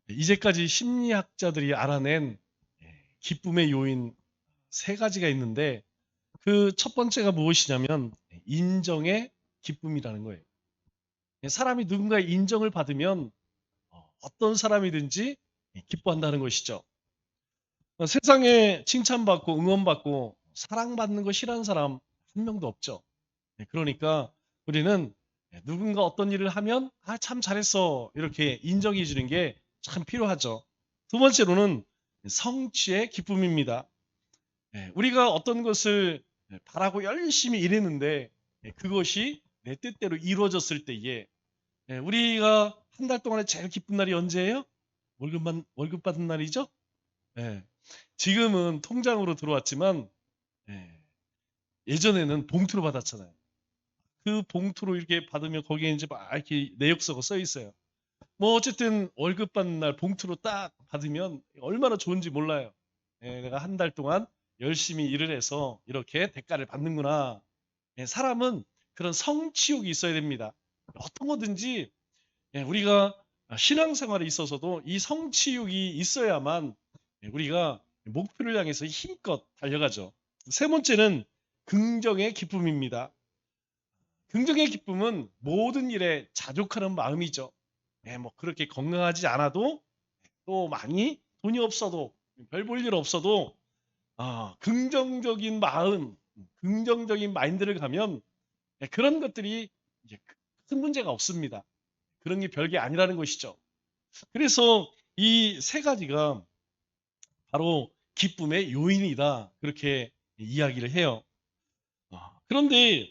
이제까지 심리학자들이 알아낸 기쁨의 요인 세 가지가 있는데 그 첫 번째가 무엇이냐면 인정의 기쁨이라는 거예요. 사람이 누군가의 인정을 받으면 어떤 사람이든지 기뻐한다는 것이죠. 세상에 칭찬받고 응원받고 사랑받는 거 싫어하는 사람 한 명도 없죠. 그러니까 우리는 누군가 어떤 일을 하면 참 잘했어 이렇게 인정해 주는 게 참 필요하죠. 두 번째로는 성취의 기쁨입니다. 우리가 어떤 것을 바라고 열심히 일했는데 그것이 내 뜻대로 이루어졌을 때에 우리가 한 달 동안에 제일 기쁜 날이 언제예요? 월급 받은 날이죠? 예. 지금은 통장으로 들어왔지만 예전에는 봉투로 받았잖아요. 그 봉투로 이렇게 받으면 거기에 이제 막 이렇게 내역서가 써 있어요. 뭐 어쨌든 월급 받는 날 봉투로 딱 받으면 얼마나 좋은지 몰라요. 내가 한 달 동안 열심히 일을 해서 이렇게 대가를 받는구나. 사람은 그런 성취욕이 있어야 됩니다. 어떤 거든지 우리가 신앙생활에 있어서도 이 성취욕이 있어야만 우리가 목표를 향해서 힘껏 달려가죠. 세 번째는 긍정의 기쁨입니다. 긍정의 기쁨은 모든 일에 자족하는 마음이죠. 뭐 그렇게 건강하지 않아도 또 많이 돈이 없어도 별 볼 일 없어도 긍정적인 마음, 긍정적인 마인드를 가면 그런 것들이 이제 큰 문제가 없습니다. 그런 게 별게 아니라는 것이죠. 그래서 이 세 가지가 바로 기쁨의 요인이다. 그렇게 이야기를 해요. 그런데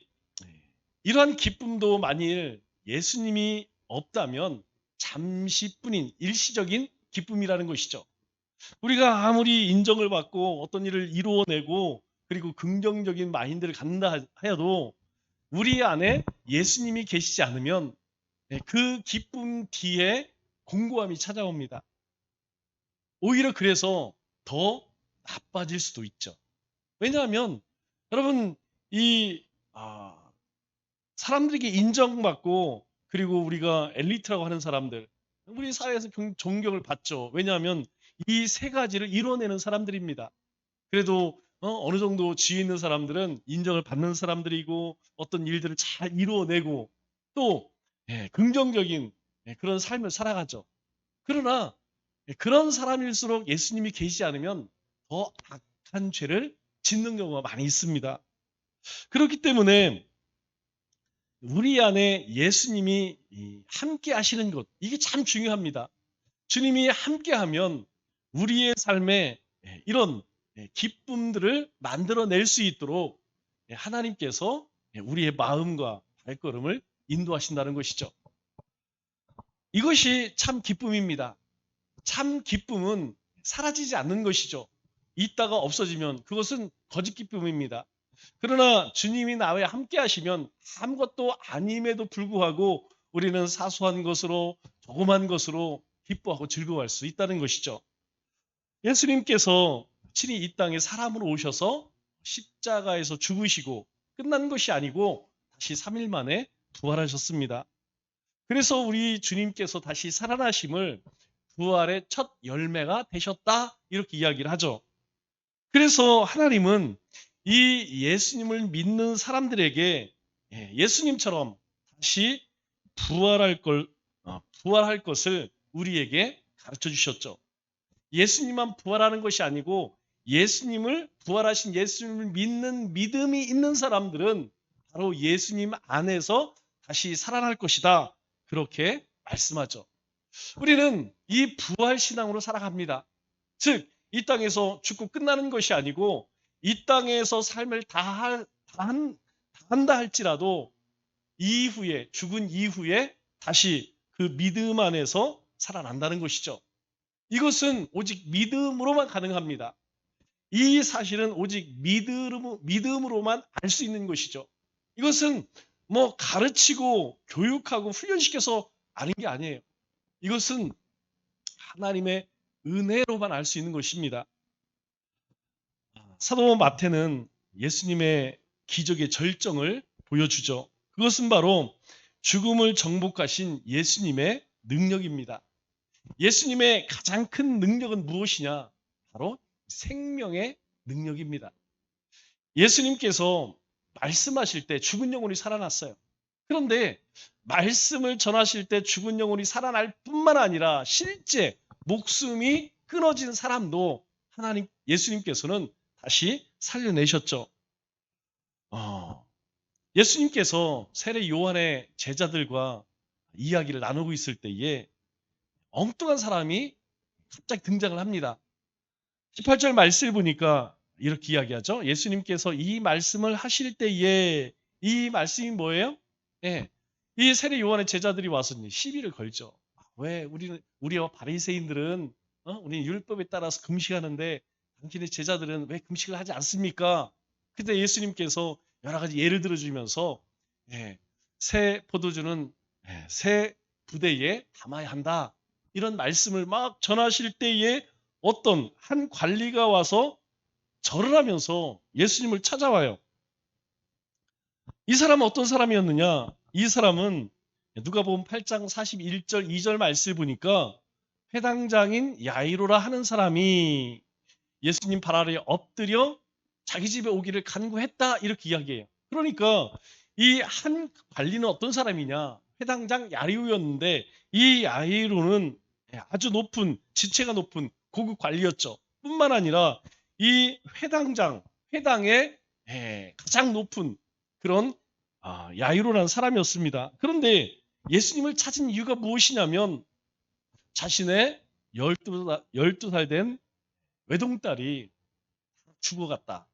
이러한 기쁨도 만일 예수님이 없다면 잠시뿐인 일시적인 기쁨이라는 것이죠. 우리가 아무리 인정을 받고 어떤 일을 이루어내고 그리고 긍정적인 마인드를 갖는다 하여도 우리 안에 예수님이 계시지 않으면 그 기쁨 뒤에 공고함이 찾아옵니다. 오히려 그래서 더 나빠질 수도 있죠. 왜냐하면 여러분 이 사람들에게 인정받고 그리고 우리가 엘리트라고 하는 사람들 우리 사회에서 존경을 받죠. 왜냐하면 이 세 가지를 이뤄내는 사람들입니다. 그래도 어느 정도 지위 있는 사람들은 인정을 받는 사람들이고 어떤 일들을 잘 이루어내고 또 긍정적인 그런 삶을 살아가죠. 그러나 그런 사람일수록 예수님이 계시지 않으면 더 악한 죄를 짓는 경우가 많이 있습니다. 그렇기 때문에 우리 안에 예수님이 함께 하시는 것 이게 참 중요합니다. 주님이 함께하면 우리의 삶에 이런 기쁨들을 만들어낼 수 있도록 하나님께서 우리의 마음과 발걸음을 인도하신다는 것이죠. 이것이 참 기쁨입니다. 참 기쁨은 사라지지 않는 것이죠. 있다가 없어지면 그것은 거짓 기쁨입니다. 그러나 주님이 나와 함께 하시면 아무것도 아님에도 불구하고 우리는 사소한 것으로 조그만 것으로 기뻐하고 즐거워할 수 있다는 것이죠. 예수님께서 친히 이 땅에 사람으로 오셔서 십자가에서 죽으시고 끝난 것이 아니고 다시 3일 만에 부활하셨습니다. 그래서 우리 주님께서 다시 살아나심을 부활의 첫 열매가 되셨다 이렇게 이야기를 하죠. 그래서 하나님은 이 예수님을 믿는 사람들에게 예수님처럼 다시 부활할 것을 우리에게 가르쳐 주셨죠. 예수님만 부활하는 것이 아니고 예수님을 부활하신 예수님을 믿는 믿음이 있는 사람들은 바로 예수님 안에서 다시 살아날 것이다. 그렇게 말씀하죠. 우리는 이 부활 신앙으로 살아갑니다. 즉, 이 땅에서 죽고 끝나는 것이 아니고 이 땅에서 삶을 한다 할지라도 이후에 죽은 이후에 다시 그 믿음 안에서 살아난다는 것이죠. 이것은 오직 믿음으로만 가능합니다. 이 사실은 오직 믿음으로만 알 수 있는 것이죠. 이것은 뭐 가르치고 교육하고 훈련시켜서 아는 게 아니에요. 이것은 하나님의 은혜로만 알 수 있는 것입니다. 사도 마태는 예수님의 기적의 절정을 보여주죠. 그것은 바로 죽음을 정복하신 예수님의 능력입니다. 예수님의 가장 큰 능력은 무엇이냐? 바로 생명의 능력입니다. 예수님께서 말씀하실 때 죽은 영혼이 살아났어요. 그런데 말씀을 전하실 때 죽은 영혼이 살아날 뿐만 아니라 실제 목숨이 끊어진 사람도 하나님 예수님께서는 다시 살려내셨죠. 어, 예수님께서 세례 요한의 제자들과 이야기를 나누고 있을 때에 엉뚱한 사람이 갑자기 등장을 합니다. 18절 말씀을 보니까 이렇게 이야기하죠. 예수님께서 이 말씀을 하실 때에 이 말씀이 뭐예요? 예. 이 세례 요한의 제자들이 와서 시비를 걸죠. 왜 우리와 바리새인들은 우리는 율법에 따라서 금식하는데 당신의 제자들은 왜 금식을 하지 않습니까? 그때 예수님께서 여러 가지 예를 들어주면서 예, 새 포도주는 새 부대에 담아야 한다. 이런 말씀을 막 전하실 때에 어떤 한 관리가 와서 절을 하면서 예수님을 찾아와요. 이 사람은 어떤 사람이었느냐? 이 사람은 누가복음 8장 41절 2절 말씀을 보니까 회당장인 야이로라 하는 사람이 예수님 발 아래에 엎드려 자기 집에 오기를 간구했다 이렇게 이야기해요. 그러니까 이 한 관리는 어떤 사람이냐? 회당장 야이로였는데 이 야이로는 아주 높은 지체가 높은 고급 관리였죠. 뿐만 아니라 이 회당의 가장 높은 그런 야이로라는 사람이었습니다. 그런데 예수님을 찾은 이유가 무엇이냐면 자신의 12살 된 외동딸이 죽어갔다.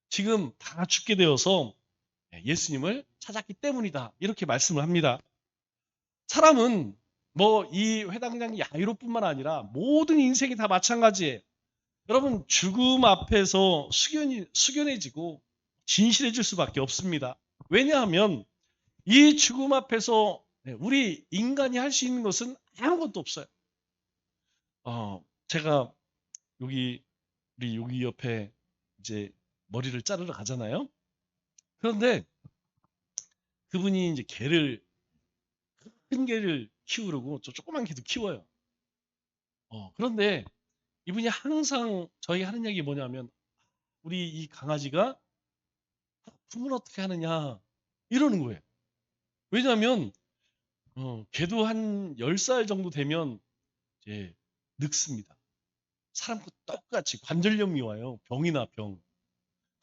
지금 다 죽게 되어서 예수님을 찾았기 때문이다. 이렇게 말씀을 합니다. 사람은 뭐 이 회당장 야이로뿐만 아니라 모든 인생이 다 마찬가지예요. 여러분 죽음 앞에서 숙연해지고 진실해질 수밖에 없습니다. 왜냐하면 이 죽음 앞에서 우리 인간이 할 수 있는 것은 아무것도 없어요. 제가 우리 여기 옆에 이제 머리를 자르러 가잖아요. 그런데 그분이 이제 큰 개를 키우려고 저 조그만 개도 키워요. 그런데 이분이 항상 저희 하는 얘기 뭐냐면 우리 이 강아지가 품을 어떻게 하느냐 이러는 거예요. 왜냐하면 걔도 한 10살 정도 되면 이제 늙습니다. 사람과 똑같이 관절염이 와요. 병이나 병.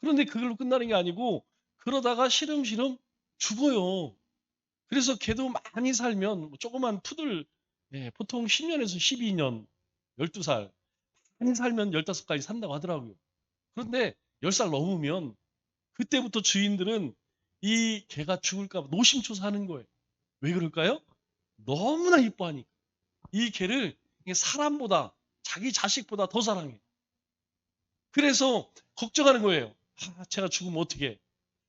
그런데 그걸로 끝나는 게 아니고 그러다가 시름시름 죽어요. 그래서 걔도 많이 살면 뭐 조그만 푸들 보통 10년에서 12년, 12살 많이 살면 15까지 산다고 하더라고요. 그런데 10살 넘으면 그때부터 주인들은 이 개가 죽을까 봐 노심초사하는 거예요. 왜 그럴까요? 너무나 이뻐하니까. 이 개를 사람보다 자기 자식보다 더 사랑해. 그래서 걱정하는 거예요. 제가 죽으면 어떻게?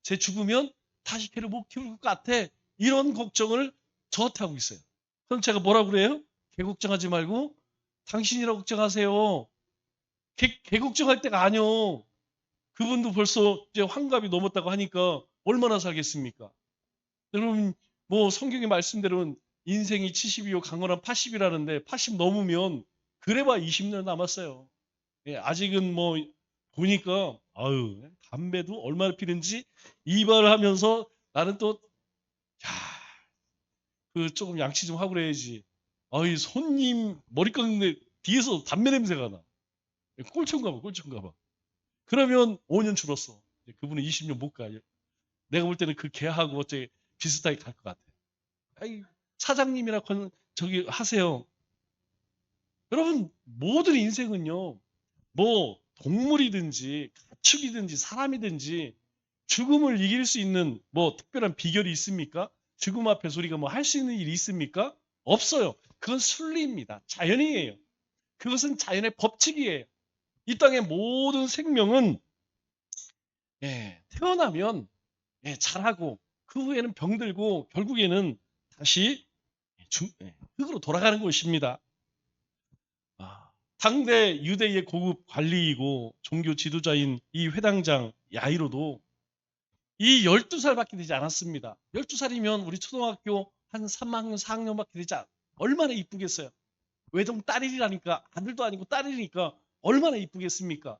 제 죽으면 다시 개를 못 키울 것 같아. 이런 걱정을 저한테 하고 있어요. 그럼 제가 뭐라 그래요? 개 걱정하지 말고 당신이라고 걱정하세요. 개 걱정할 때가 아니요. 그분도 벌써 이제 환갑이 넘었다고 하니까 얼마나 살겠습니까? 여러분 뭐 성경의 말씀대로는 인생이 70이요 강건한 80이라는데 80 넘으면 그래봐 20년 남았어요. 아직은 뭐 보니까 아유 담배도 얼마나 피는지 이발을 하면서 나는 또 그 조금 양치 좀 하고 그래야지. 아이 손님 머리 깎는데 뒤에서 담배 냄새가 나. 꼴촌가 봐. 그러면 5년 줄었어. 그분은 20년 못 가. 내가 볼 때는 그 개하고 어째 비슷하게 갈 것 같아. 아이 사장님이나 저기 하세요. 여러분 모든 인생은요. 뭐 동물이든지 가축이든지 사람이든지 죽음을 이길 수 있는 뭐 특별한 비결이 있습니까? 죽음 앞에서 우리가 뭐 할 수 있는 일이 있습니까? 없어요. 그건 순리입니다. 자연이에요. 그것은 자연의 법칙이에요. 이 땅의 모든 생명은 태어나면 자라고 그 후에는 병들고 결국에는 다시 흙으로 돌아가는 것입니다. 당대 유대의 고급 관리이고 종교 지도자인 이 회당장 야이로도 이 12살밖에 되지 않았습니다. 12살이면 우리 초등학교 한 3학년, 4학년밖에 되지 얼마나 이쁘겠어요. 외동 딸이라니까, 아들도 아니고 딸이니까 얼마나 이쁘겠습니까?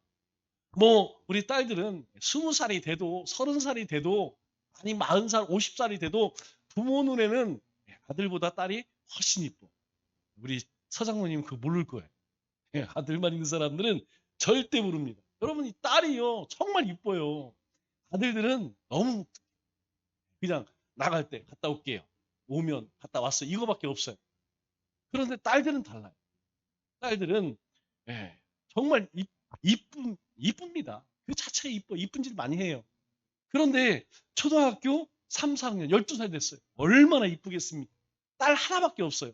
뭐 우리 딸들은 20살이 돼도 30살이 돼도 아니 40살, 50살이 돼도 부모 눈에는 아들보다 딸이 훨씬 이뻐. 우리 서장모님 그거 모를 거예요. 아들만 있는 사람들은 절대 모릅니다. 여러분 이 딸이요 정말 이뻐요. 아들들은 너무 그냥 나갈 때 갔다 올게요. 오면 갔다 왔어 이거밖에 없어요. 그런데 딸들은 달라요. 딸들은 정말 이쁩니다. 그 자체가 이쁜 짓 많이 해요. 그런데 초등학교 3, 4학년 12살 됐어요. 얼마나 이쁘겠습니까? 딸 하나밖에 없어요.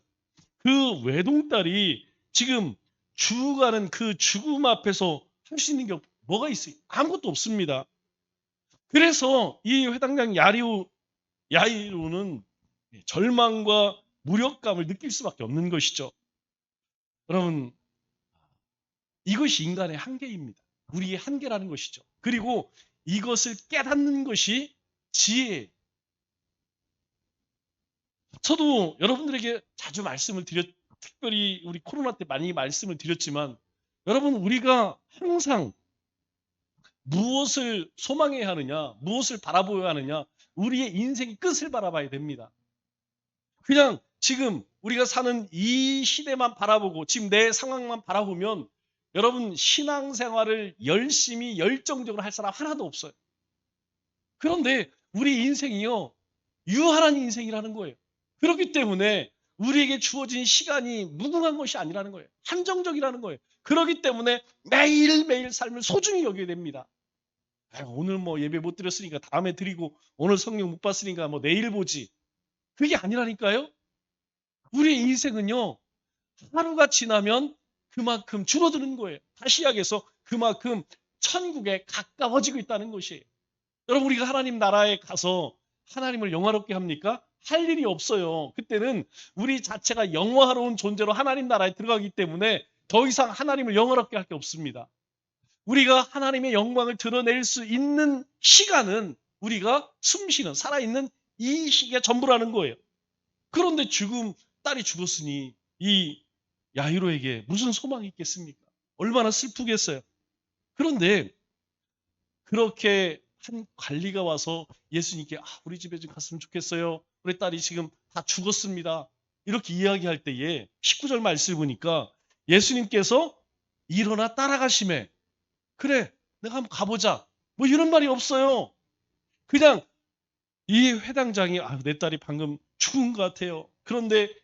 그 외동딸이 지금 죽어가는 그 죽음 앞에서 할 수 있는 게 뭐가 있어요? 아무것도 없습니다. 그래서 이 회당장 야이로는 절망과 무력감을 느낄 수밖에 없는 것이죠. 여러분 이것이 인간의 한계입니다. 우리의 한계라는 것이죠. 그리고 이것을 깨닫는 것이 지혜예요. 저도 여러분들에게 자주 특별히 우리 코로나 때 많이 말씀을 드렸지만 여러분 우리가 항상 무엇을 소망해야 하느냐, 무엇을 바라보아야 하느냐, 우리의 인생의 끝을 바라봐야 됩니다. 그냥 지금 우리가 사는 이 시대만 바라보고 지금 내 상황만 바라보면 여러분 신앙생활을 열심히 열정적으로 할 사람 하나도 없어요. 그런데 우리 인생이요 유한한 인생이라는 거예요. 그렇기 때문에 우리에게 주어진 시간이 무궁한 것이 아니라는 거예요. 한정적이라는 거예요. 그렇기 때문에 매일매일 삶을 소중히 여겨야 됩니다. 오늘 뭐 예배 못 드렸으니까 다음에 드리고 오늘 성경 못 봤으니까 뭐 내일 보지. 그게 아니라니까요. 우리의 인생은요. 하루가 지나면 그만큼 줄어드는 거예요. 다시 시작해서 그만큼 천국에 가까워지고 있다는 것이에요. 여러분 우리가 하나님 나라에 가서 하나님을 영화롭게 합니까? 할 일이 없어요. 그때는 우리 자체가 영화로운 존재로 하나님 나라에 들어가기 때문에 더 이상 하나님을 영화롭게 할 게 없습니다. 우리가 하나님의 영광을 드러낼 수 있는 시간은 우리가 숨쉬는 살아있는 이 시기가 전부라는 거예요. 그런데 딸이 죽었으니 이 야이로에게 무슨 소망이 있겠습니까? 얼마나 슬프겠어요. 그런데 그렇게 한 관리가 와서 예수님께 우리 집에 좀 갔으면 좋겠어요. 우리 딸이 지금 다 죽었습니다. 이렇게 이야기할 때에 19절 말씀을 보니까 예수님께서 일어나 따라가시매 그래 내가 한번 가보자. 뭐 이런 말이 없어요. 그냥 이 회당장이 내 딸이 방금 죽은 것 같아요. 그런데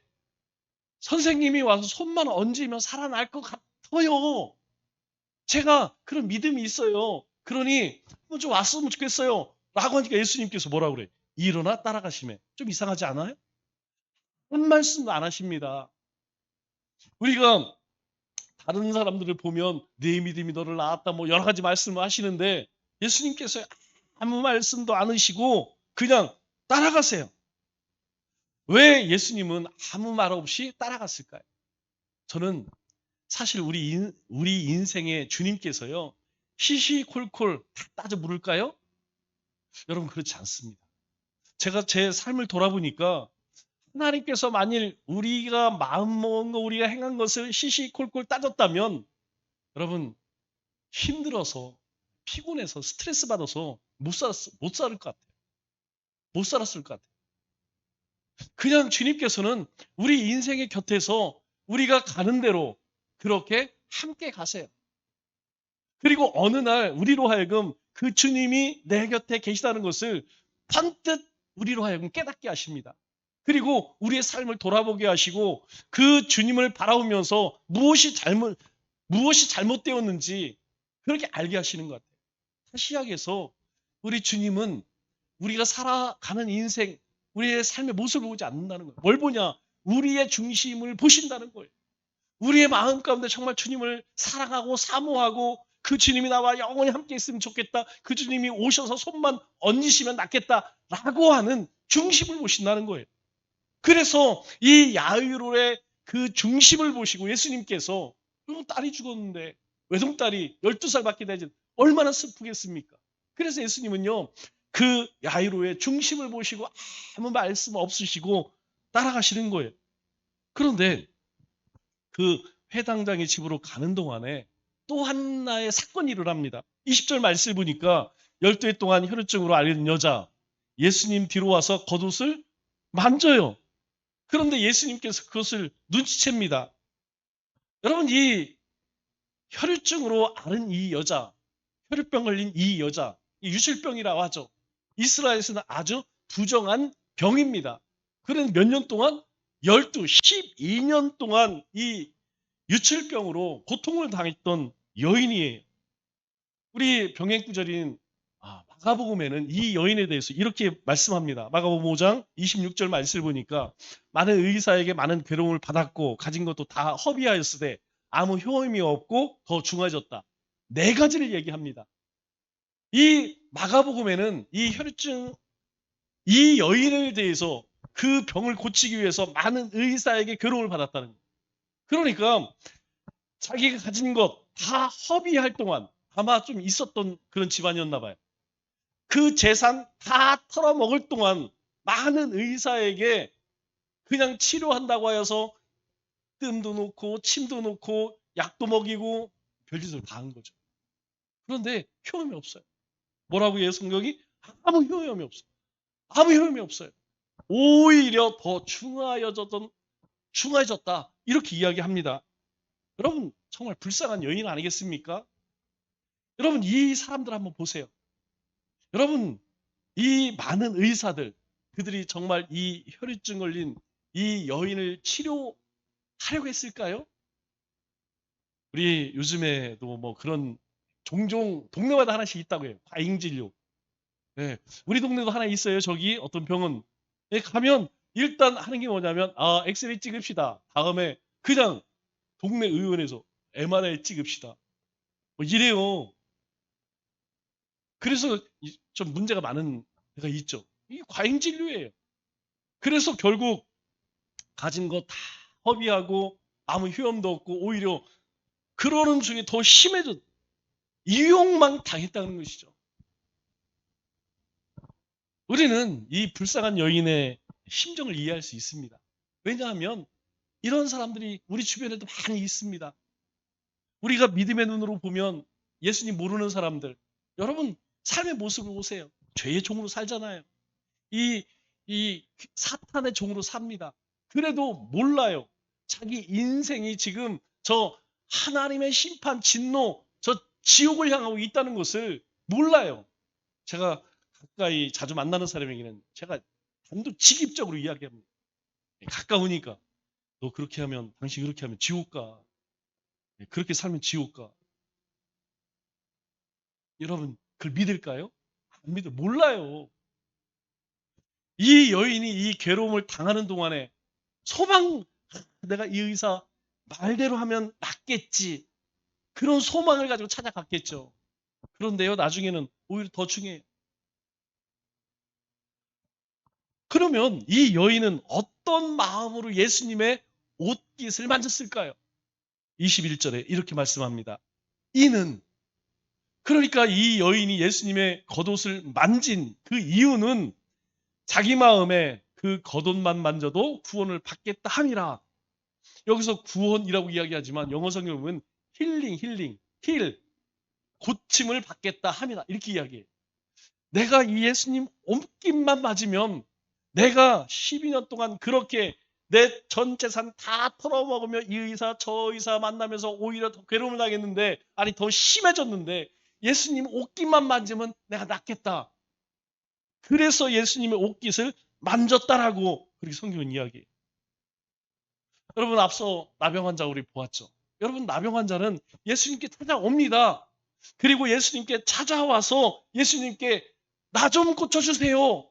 선생님이 와서 손만 얹으면 살아날 것 같아요. 제가 그런 믿음이 있어요. 그러니 좀 왔으면 좋겠어요. 라고 하니까 예수님께서 뭐라고 그래? 일어나 따라가시매. 좀 이상하지 않아요? 한 말씀도 안 하십니다. 우리가 다른 사람들을 보면 내 믿음이 너를 낳았다 뭐 여러 가지 말씀을 하시는데 예수님께서 아무 말씀도 안 하시고 그냥 따라가세요. 왜 예수님은 아무 말 없이 따라갔을까요? 저는 사실 우리 인생의 주님께서요. 시시콜콜 다 따져 물을까요? 여러분 그렇지 않습니다. 제가 제 삶을 돌아보니까 하나님께서 만일 우리가 마음먹은 거 우리가 행한 것을 시시콜콜 따졌다면 여러분 힘들어서 피곤해서 스트레스 받아서 못 살을 것 같아요. 못 살았을 것 같아요. 그냥 주님께서는 우리 인생의 곁에서 우리가 가는 대로 그렇게 함께 가세요. 그리고 어느 날 우리로 하여금 그 주님이 내 곁에 계시다는 것을 번뜩 우리로 하여금 깨닫게 하십니다. 그리고 우리의 삶을 돌아보게 하시고 그 주님을 바라보면서 무엇이 잘못되었는지 그렇게 알게 하시는 것 같아요. 시작해서 우리 주님은 우리가 살아가는 인생, 우리의 삶의 모습을 보지 않는다는 거예요. 뭘 보냐? 우리의 중심을 보신다는 거예요. 우리의 마음 가운데 정말 주님을 사랑하고 사모하고 그 주님이 나와 영원히 함께 있으면 좋겠다. 그 주님이 오셔서 손만 얹으시면 낫겠다라고 하는 중심을 보신다는 거예요. 그래서 이 야이로의 그 중심을 보시고 예수님께서 딸이 죽었는데 외동딸이 12살밖에 되지 얼마나 슬프겠습니까? 그래서 예수님은요. 그 야이로의 중심을 보시고 아무 말씀 없으시고 따라가시는 거예요. 그런데 그 회당장의 집으로 가는 동안에 또 하나의 사건이 일어납니다. 20절 말씀을 보니까 12해 동안 혈루증으로 앓는 여자 예수님 뒤로 와서 겉옷을 만져요. 그런데 예수님께서 그것을 눈치챕니다. 여러분, 이 혈루증으로 앓은 이 여자, 혈루병 걸린 이 여자, 이 유실병이라고 하죠. 이스라엘에서는 아주 부정한 병입니다. 그런 몇 년 동안 12년 동안 이 유출병으로 고통을 당했던 여인이에요. 우리 병행구절인 마가복음에는 이 여인에 대해서 이렇게 말씀합니다. 마가복음 5장 26절 말씀을 보니까 많은 의사에게 많은 괴로움을 받았고 가진 것도 다 허비하였으되 아무 효험이 없고 더 중해졌다. 네 가지를 얘기합니다. 이 마가복음에는 이 혈증 이 여인에 대해서 그 병을 고치기 위해서 많은 의사에게 괴로움을 받았다는 거예요. 그러니까 자기가 가진 것 다 허비할 동안 아마 좀 있었던 그런 집안이었나 봐요. 그 재산 다 털어먹을 동안 많은 의사에게 그냥 치료한다고 하여서 뜸도 놓고 침도 놓고 약도 먹이고 별짓을 다 한 거죠. 그런데 효험이 없어요. 뭐라고 해요, 성경이? 아무 효험이 없어요. 아무 효험이 없어요. 오히려 더 중하여졌다. 이렇게 이야기합니다. 여러분, 정말 불쌍한 여인 아니겠습니까? 여러분, 이 사람들 한번 보세요. 여러분, 이 많은 의사들, 그들이 정말 이 혈유증 걸린 이 여인을 치료하려고 했을까요? 우리 요즘에도 뭐 그런 종종 동네마다 하나씩 있다고 해요. 과잉진료. 네. 우리 동네도 하나 있어요. 저기 어떤 병원. 가면 일단 하는 게 뭐냐면 엑스레이 찍읍시다. 다음에 그냥 동네 의원에서 MRI 찍읍시다. 뭐 이래요. 그래서 좀 문제가 많은 데가 있죠. 이게 과잉 진료예요. 그래서 결국 가진 거 다 허비하고 아무 효험도 없고 오히려 그러는 중에 더 심해져 이용만 당했다는 것이죠. 우리는 이 불쌍한 여인의 심정을 이해할 수 있습니다. 왜냐하면 이런 사람들이 우리 주변에도 많이 있습니다. 우리가 믿음의 눈으로 보면 예수님 모르는 사람들, 여러분 삶의 모습을 보세요. 죄의 종으로 살잖아요. 이 사탄의 종으로 삽니다. 그래도 몰라요. 자기 인생이 지금 저 하나님의 심판, 진노, 저 지옥을 향하고 있다는 것을 몰라요. 제가 가까이 자주 만나는 사람에게는 제가 단도직입적으로 이야기합니다. 가까우니까 너 그렇게 하면, 당신 그렇게 하면 지옥 가. 그렇게 살면 지옥 가. 여러분 그걸 믿을까요? 안 믿어. 몰라요. 이 여인이 이 괴로움을 당하는 동안에 소망, 내가 이 의사 말대로 하면 낫겠지. 그런 소망을 가지고 찾아갔겠죠. 그런데요, 나중에는 오히려 더 중요해요. 그러면 이 여인은 어떤 마음으로 예수님의 옷깃을 만졌을까요? 21절에 이렇게 말씀합니다. 이는, 그러니까 이 여인이 예수님의 겉옷을 만진 그 이유는 자기 마음에 그 겉옷만 만져도 구원을 받겠다 함이라. 여기서 구원이라고 이야기하지만 영어 성경에 보면 힐, 고침을 받겠다 함이라. 이렇게 이야기해요. 내가 이 예수님 옷깃만 맞으면 내가 12년 동안 그렇게 내 전 재산 다 털어먹으며 이 의사 저 의사 만나면서 오히려 더 괴로움을 당했는데, 아니 더 심해졌는데 예수님 옷깃만 만지면 내가 낫겠다. 그래서 예수님의 옷깃을 만졌다라고 그렇게 성경은 이야기해요. 여러분 앞서 나병 환자 우리 보았죠. 여러분 나병 환자는 예수님께 찾아옵니다. 그리고 예수님께 찾아와서 예수님께 나 좀 고쳐주세요.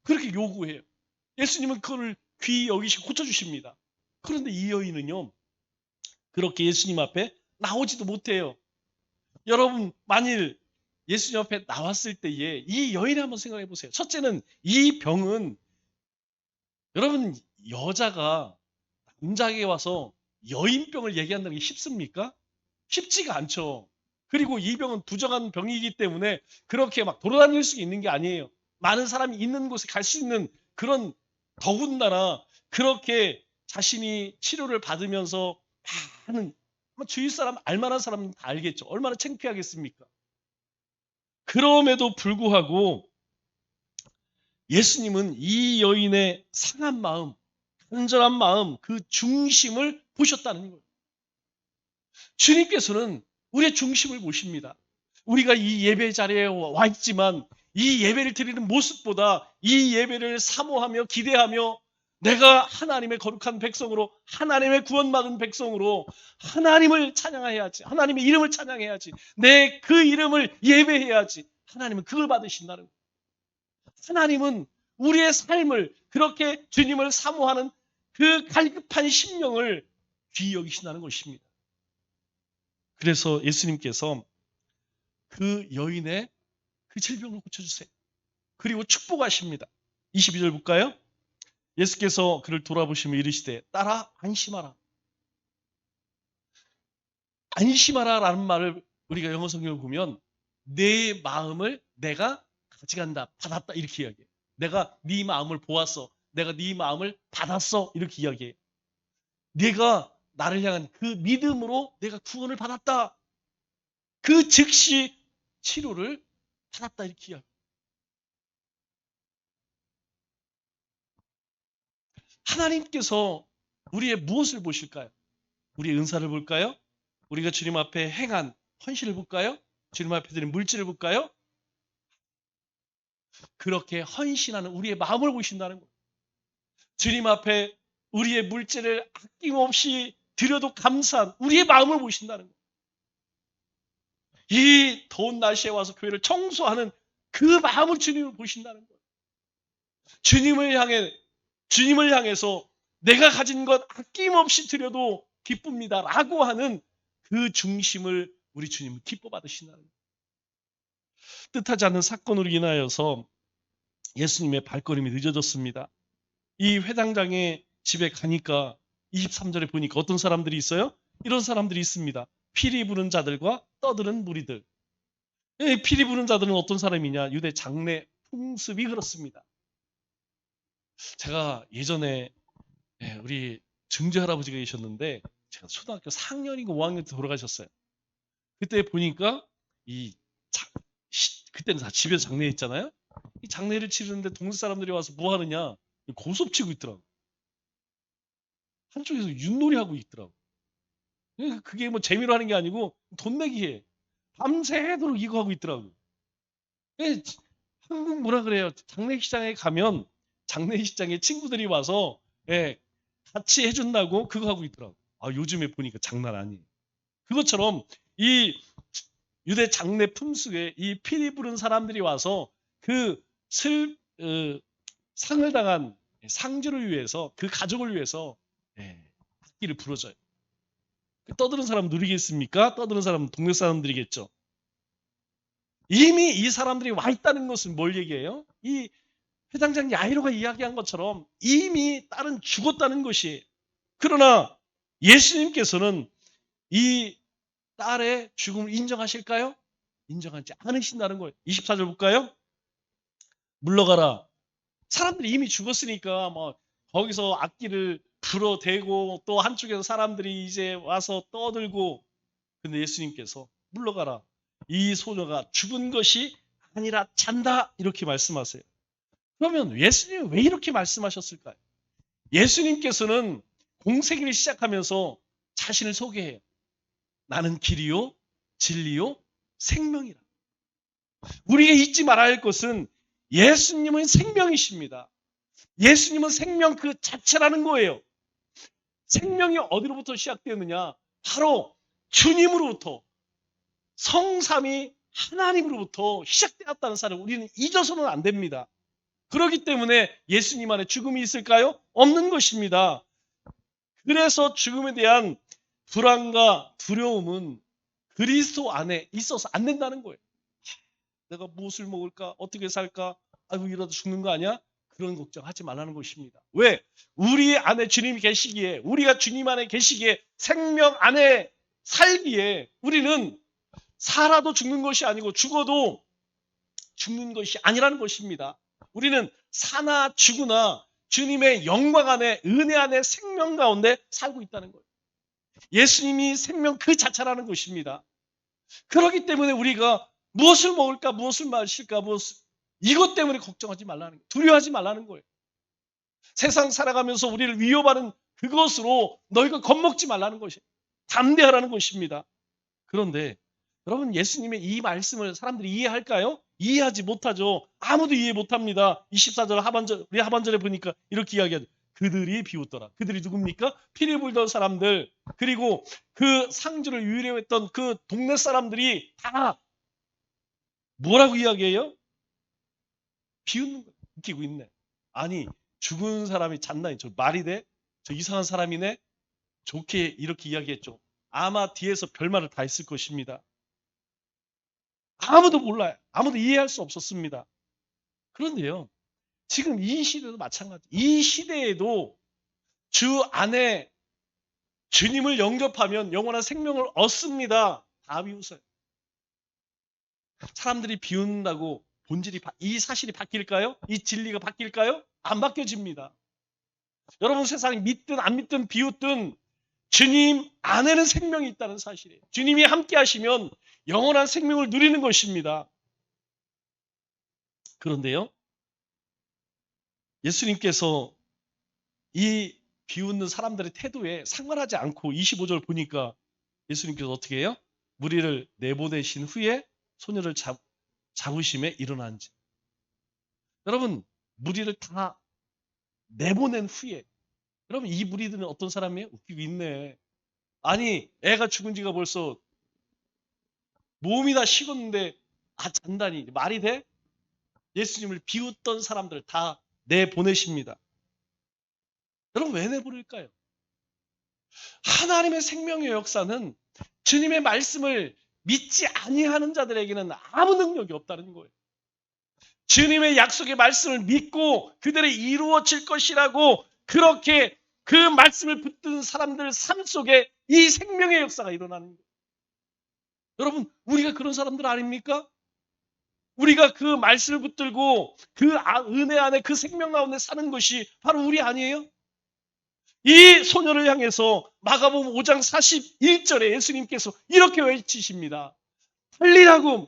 그렇게 요구해요. 예수님은 그걸 귀히 여기시고 고쳐주십니다. 그런데 이 여인은요, 그렇게 예수님 앞에 나오지도 못해요. 여러분 만일 예수님 앞에 나왔을 때에 이 여인을 한번 생각해 보세요. 첫째는 이 병은, 여러분 여자가 남자에게 와서 여인병을 얘기한다는 게 쉽습니까? 쉽지가 않죠. 그리고 이 병은 부정한 병이기 때문에 그렇게 막 돌아다닐 수 있는 게 아니에요. 많은 사람이 있는 곳에 갈 수 있는 그런, 더군다나 그렇게 자신이 치료를 받으면서 많은, 주위 사람, 알만한 사람은 다 알겠죠. 얼마나 창피하겠습니까? 그럼에도 불구하고 예수님은 이 여인의 상한 마음, 간절한 마음, 그 중심을 보셨다는 거예요. 주님께서는 우리의 중심을 보십니다. 우리가 이 예배 자리에 와 있지만 이 예배를 드리는 모습보다 이 예배를 사모하며 기대하며 내가 하나님의 거룩한 백성으로, 하나님의 구원받은 백성으로 하나님을 찬양해야지, 하나님의 이름을 찬양해야지, 내 그 이름을 예배해야지, 하나님은 그걸 받으신다는 거예요. 하나님은 우리의 삶을, 그렇게 주님을 사모하는 그 갈급한 심령을 귀히 여기신다는 것입니다. 그래서 예수님께서 그 여인의 그 질병을 고쳐주세요. 그리고 축복하십니다. 22절 볼까요? 예수께서 그를 돌아보시며 이르시되 딸아 안심하라. 안심하라라는 말을 우리가 영어 성경을 보면 내 마음을 내가 가져간다, 받았다 이렇게 이야기해요. 내가 네 마음을 보았어, 내가 네 마음을 받았어 이렇게 이야기해요. 내가 나를 향한 그 믿음으로 내가 구원을 받았다, 그 즉시 치료를 받았다 이렇게 이야기해요. 하나님께서 우리의 무엇을 보실까요? 우리의 은사를 볼까요? 우리가 주님 앞에 행한 헌신을 볼까요? 주님 앞에 드린 물질을 볼까요? 그렇게 헌신하는 우리의 마음을 보신다는 거예요. 주님 앞에 우리의 물질을 아낌없이 드려도 감사한 우리의 마음을 보신다는 거예요. 이 더운 날씨에 와서 교회를 청소하는 그 마음을 주님을 보신다는 거예요. 주님을 향해서 내가 가진 것 아낌없이 드려도 기쁩니다 라고 하는 그 중심을 우리 주님은 기뻐 받으신다는 거예요. 뜻하지 않은 사건으로 인하여서 예수님의 발걸음이 늦어졌습니다. 이 회당장의 집에 가니까 23절에 보니까 어떤 사람들이 있어요? 이런 사람들이 있습니다. 피리 부는 자들과 떠드는 무리들. 피리 부는 자들은 어떤 사람이냐? 유대 장례 풍습이 그렇습니다. 제가 예전에 우리 증조 할아버지가 계셨는데 제가 초등학교 4학년인가 5학년 때 돌아가셨어요. 그때 보니까 그때는 다 집에서 장례했잖아요. 이 장례를 치르는데 동네 사람들이 와서 뭐 하느냐? 고스톱 치고 있더라고. 한쪽에서 윷놀이 하고 있더라고. 그게 뭐 재미로 하는 게 아니고 돈 내기 해. 밤새도록 이거 하고 있더라고. 한국 뭐라 그래요? 장례식장에 가면 장례식장에 친구들이 와서 같이 해준다고 그거 하고 있더라고. 요즘에 보니까 장난 아니에요. 그것처럼 이 유대 장례 품속에 이 피리 부른 사람들이 와서 그 상을 당한 상주를 위해서, 그 가족을 위해서 악기를 불어줘요. 떠드는 사람 누리겠습니까? 떠드는 사람은 동네 사람들이겠죠. 이미 이 사람들이 와 있다는 것은 뭘 얘기해요? 이 회당장 야이로가 이야기한 것처럼 이미 딸은 죽었다는 것이. 그러나 예수님께서는 이 딸의 죽음을 인정하실까요? 인정하지 않으신다는 거예요. 24절 볼까요? 물러가라. 사람들이 이미 죽었으니까 뭐 거기서 악기를 불어대고 또 한쪽에서 사람들이 이제 와서 떠들고, 근데 예수님께서 물러가라. 이 소녀가 죽은 것이 아니라 잔다 이렇게 말씀하세요. 그러면 예수님은 왜 이렇게 말씀하셨을까요? 예수님께서는 공생애를 시작하면서 자신을 소개해요. 나는 길이요 진리요 생명이라. 우리가 잊지 말아야 할 것은 예수님은 생명이십니다. 예수님은 생명 그 자체라는 거예요. 생명이 어디로부터 시작되느냐? 바로 주님으로부터, 성삼위 하나님으로부터 시작되었다는 사실을 우리는 잊어서는 안 됩니다. 그렇기 때문에 예수님 안에 죽음이 있을까요? 없는 것입니다. 그래서 죽음에 대한 불안과 두려움은 그리스도 안에 있어서 안 된다는 거예요. 내가 무엇을 먹을까? 어떻게 살까? 아이고 이러다 죽는 거 아니야? 그런 걱정하지 말라는 것입니다. 왜? 우리 안에 주님이 계시기에, 우리가 주님 안에 계시기에, 생명 안에 살기에 우리는 살아도 죽는 것이 아니고 죽어도 죽는 것이 아니라는 것입니다. 우리는 사나 죽으나 주님의 영광 안에, 은혜 안에, 생명 가운데 살고 있다는 거예요. 예수님이 생명 그 자체라는 것입니다. 그렇기 때문에 우리가 무엇을 먹을까, 무엇을 마실까, 이것 때문에 걱정하지 말라는 거예요. 두려워하지 말라는 거예요. 세상 살아가면서 우리를 위협하는 그것으로 너희가 겁먹지 말라는 것이에요. 담대하라는 것입니다. 그런데 여러분, 예수님의 이 말씀을 사람들이 이해할까요? 이해하지 못하죠. 아무도 이해 못합니다. 24절 하반절, 우리 하반절에 보니까 이렇게 이야기하죠. 그들이 비웃더라. 그들이 누굽니까? 피리 불던 사람들, 그리고 그 상주를 유래했던 그 동네 사람들이 다 뭐라고 이야기해요? 비웃는 거예요. 웃기고 있네. 아니, 죽은 사람이 잤나니 저 말이 돼? 저 이상한 사람이네? 좋게 이렇게 이야기했죠. 아마 뒤에서 별말을 다 했을 것입니다. 아무도 몰라요. 아무도 이해할 수 없었습니다. 그런데요, 지금 이 시대도 마찬가지. 이 시대에도 주 안에 주님을 영접하면 영원한 생명을 얻습니다. 다 비웃어요. 사람들이 비웃는다고 본질이 이 사실이 바뀔까요? 이 진리가 바뀔까요? 안 바뀌어집니다. 여러분, 세상이 믿든 안 믿든 비웃든 주님 안에는 생명이 있다는 사실이에요. 주님이 함께 하시면 영원한 생명을 누리는 것입니다. 그런데요, 예수님께서 이 비웃는 사람들의 태도에 상관하지 않고 25절 보니까 예수님께서 어떻게 해요? 무리를 내보내신 후에 소녀를 잡으심에 일어난지. 여러분, 무리를 다 내보낸 후에, 여러분, 이 무리들은 어떤 사람이에요? 웃기고 있네. 아니, 애가 죽은 지가 벌써 몸이 다 식었는데 잔다니 말이 돼? 예수님을 비웃던 사람들 다 내보내십니다. 여러분, 왜 내보낼까요? 하나님의 생명의 역사는 주님의 말씀을 믿지 아니하는 자들에게는 아무 능력이 없다는 거예요. 주님의 약속의 말씀을 믿고 그들이 이루어질 것이라고 그렇게 그 말씀을 붙드는 사람들 삶 속에 이 생명의 역사가 일어나는 거예요. 여러분, 우리가 그런 사람들 아닙니까? 우리가 그 말씀을 붙들고 그 은혜 안에 그 생명 가운데 사는 것이 바로 우리 아니에요? 이 소녀를 향해서 마가복음 5장 41절에 예수님께서 이렇게 외치십니다. 달리다굼.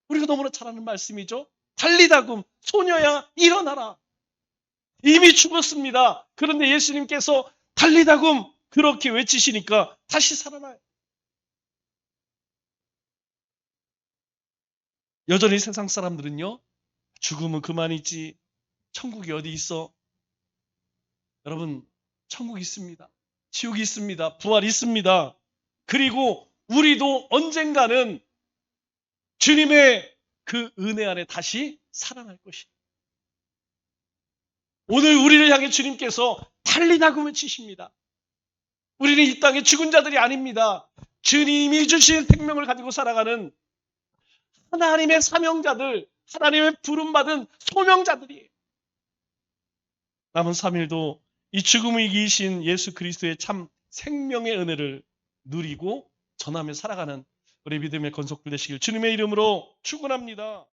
우리가 너무나 잘 아는 말씀이죠. 달리다굼. 소녀야 일어나라. 이미 죽었습니다. 그런데 예수님께서 달리다굼 그렇게 외치시니까 다시 살아나요. 여전히 세상 사람들은요, 죽음은 그만이지, 천국이 어디 있어? 여러분, 천국이 있습니다. 지옥이 있습니다. 부활이 있습니다. 그리고 우리도 언젠가는 주님의 그 은혜 안에 다시 살아날 것입니다. 오늘 우리를 향해 주님께서 달리다고 외치십니다. 우리는 이 땅의 죽은 자들이 아닙니다. 주님이 주신 생명을 가지고 살아가는 하나님의 사명자들, 하나님의 부름받은 소명자들이에요. 남은 3일도 이 죽음을 이기신 예수 그리스도의 참 생명의 은혜를 누리고 전하며 살아가는 우리 믿음의 건속들 되시길 주님의 이름으로 축원합니다.